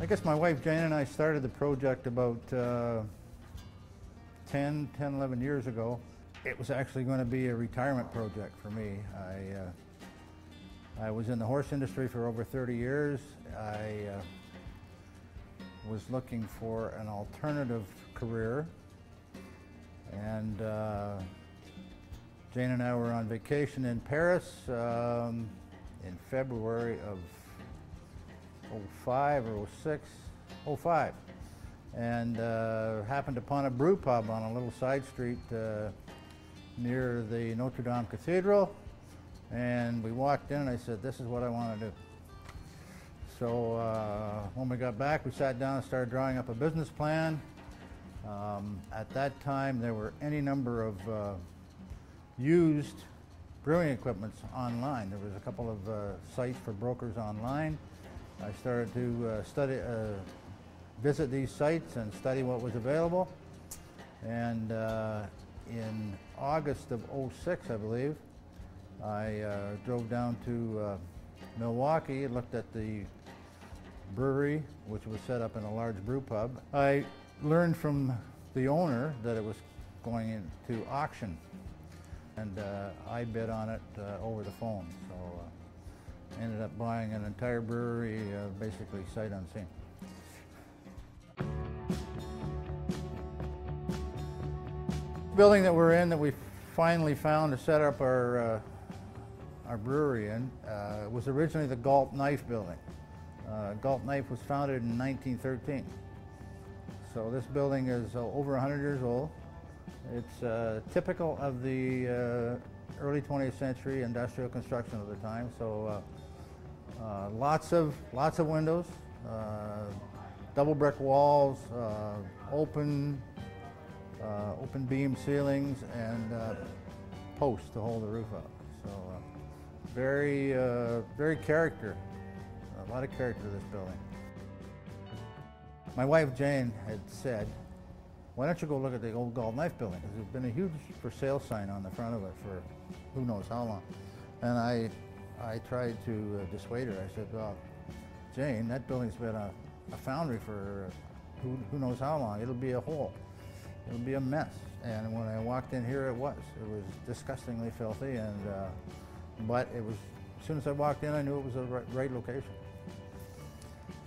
I guess my wife Jane and I started the project about 11 years ago. It was actually going to be a retirement project for me. I was in the horse industry for over 30 years. I was looking for an alternative career, and Jane and I were on vacation in Paris in February of 05 or 06, 05, and happened upon a brew pub on a little side street near the Notre Dame Cathedral, and we walked in and I said, this is what I want to do. So when we got back, we sat down and started drawing up a business plan. At that time there were any number of used brewing equipments online. There was a couple of sites for brokers online. I started to visit these sites and study what was available. And in August of 06, I believe, I drove down to Milwaukee and looked at the brewery, which was set up in a large brew pub. I learned from the owner that it was going into auction, and I bid on it over the phone. So ended up buying an entire brewery, basically sight unseen. The building that we're in, that we finally found to set up our brewery in, was originally the Galt Knife building. Galt Knife was founded in 1913. So this building is over 100 years old. It's typical of the early 20th century industrial construction of the time. So lots of windows, double brick walls, open beam ceilings, and posts to hold the roof up. So very character, a lot of character to this building. My wife Jane had said, why don't you go look at the old Galt Knife building? Because there's been a huge for sale sign on the front of it for who knows how long. And I tried to dissuade her. I said, well, Jane, that building's been a foundry for who knows how long. It'll be a hole. It'll be a mess. And when I walked in here, it was disgustingly filthy. And but it was, as soon as I walked in, I knew it was the right location.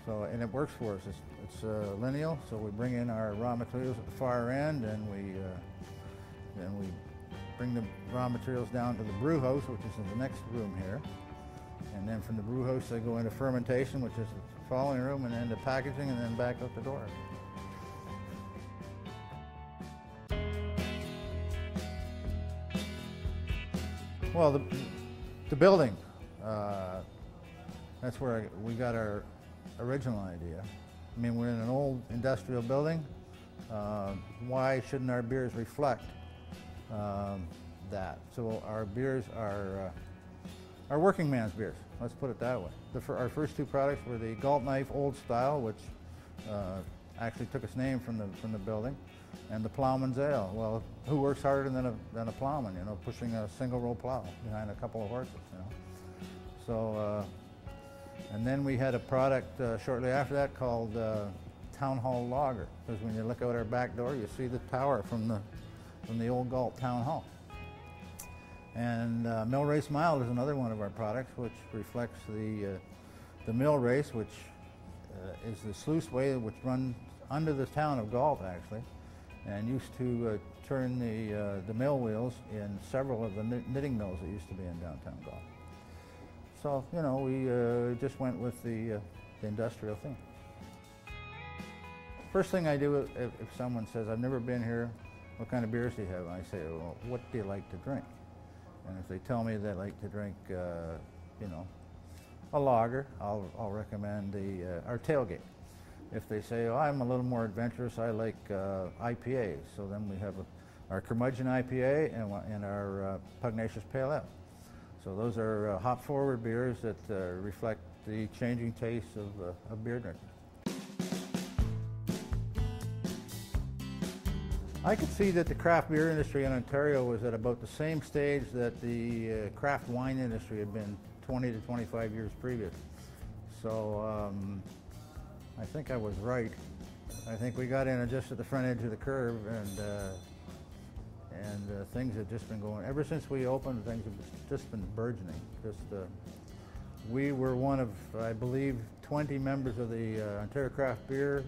So, and it works for us. It's lineal, so we bring in our raw materials at the far end, and we bring the raw materials down to the brew house, which is in the next room here. And then from the brew house, they go into fermentation, which is the following room, and then to packaging, and then back out the door. Well, the building, that's where we got our original idea. I mean, we're in an old industrial building. Why shouldn't our beers reflect that? So our beers are working man's beers, let's put it that way. Our first two products were the Galt Knife Old Style, which actually took its name from the building, and the Plowman's Ale. Well, who works harder than a plowman, you know, pushing a single row plow behind a couple of horses, you know. So, and then we had a product shortly after that called Town Hall Lager, because when you look out our back door, you see the tower from the old Galt Town Hall. And Mill Race Mild is another one of our products, which reflects the mill race, which is the sluiceway which runs under the town of Galt, actually, and used to turn the mill wheels in several of the knitting mills that used to be in downtown Galt. So, you know, we just went with the industrial theme. First thing I do if someone says, I've never been here, what kind of beers do you have? And I say, well, what do you like to drink? And if they tell me they like to drink, you know, a lager, I'll recommend our Tailgate. If they say, oh, I'm a little more adventurous, I like IPAs. So then we have our Curmudgeon IPA and our Pugnacious Pale Ale. So those are hop-forward beers that reflect the changing tastes of beer drinkers. I could see that the craft beer industry in Ontario was at about the same stage that the craft wine industry had been 20 to 25 years previous. So I think I was right. I think we got in just at the front edge of the curve, and things have just been going, ever since we opened, things have just been burgeoning. We were one of, I believe, 20 members of the Ontario Craft Beer.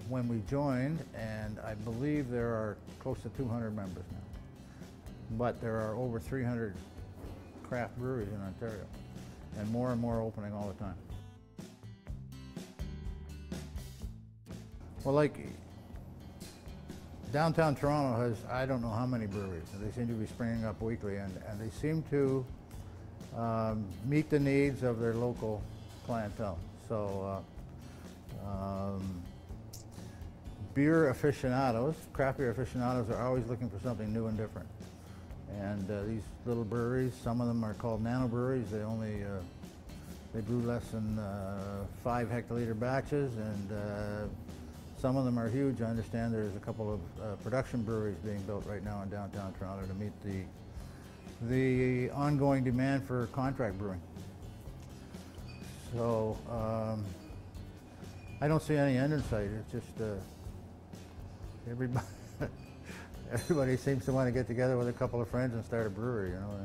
When we joined, and I believe there are close to 200 members now. But there are over 300 craft breweries in Ontario, and more opening all the time. Well, like downtown Toronto has, I don't know how many breweries. They seem to be springing up weekly, and they seem to meet the needs of their local clientele. So beer aficionados, craft beer aficionados, are always looking for something new and different. And these little breweries, some of them are called nano breweries. They brew less than 5 hectoliter batches, and some of them are huge. I understand there's a couple of production breweries being built right now in downtown Toronto to meet the ongoing demand for contract brewing. So I don't see any end in sight. It's just everybody seems to want to get together with a couple of friends and start a brewery, you know.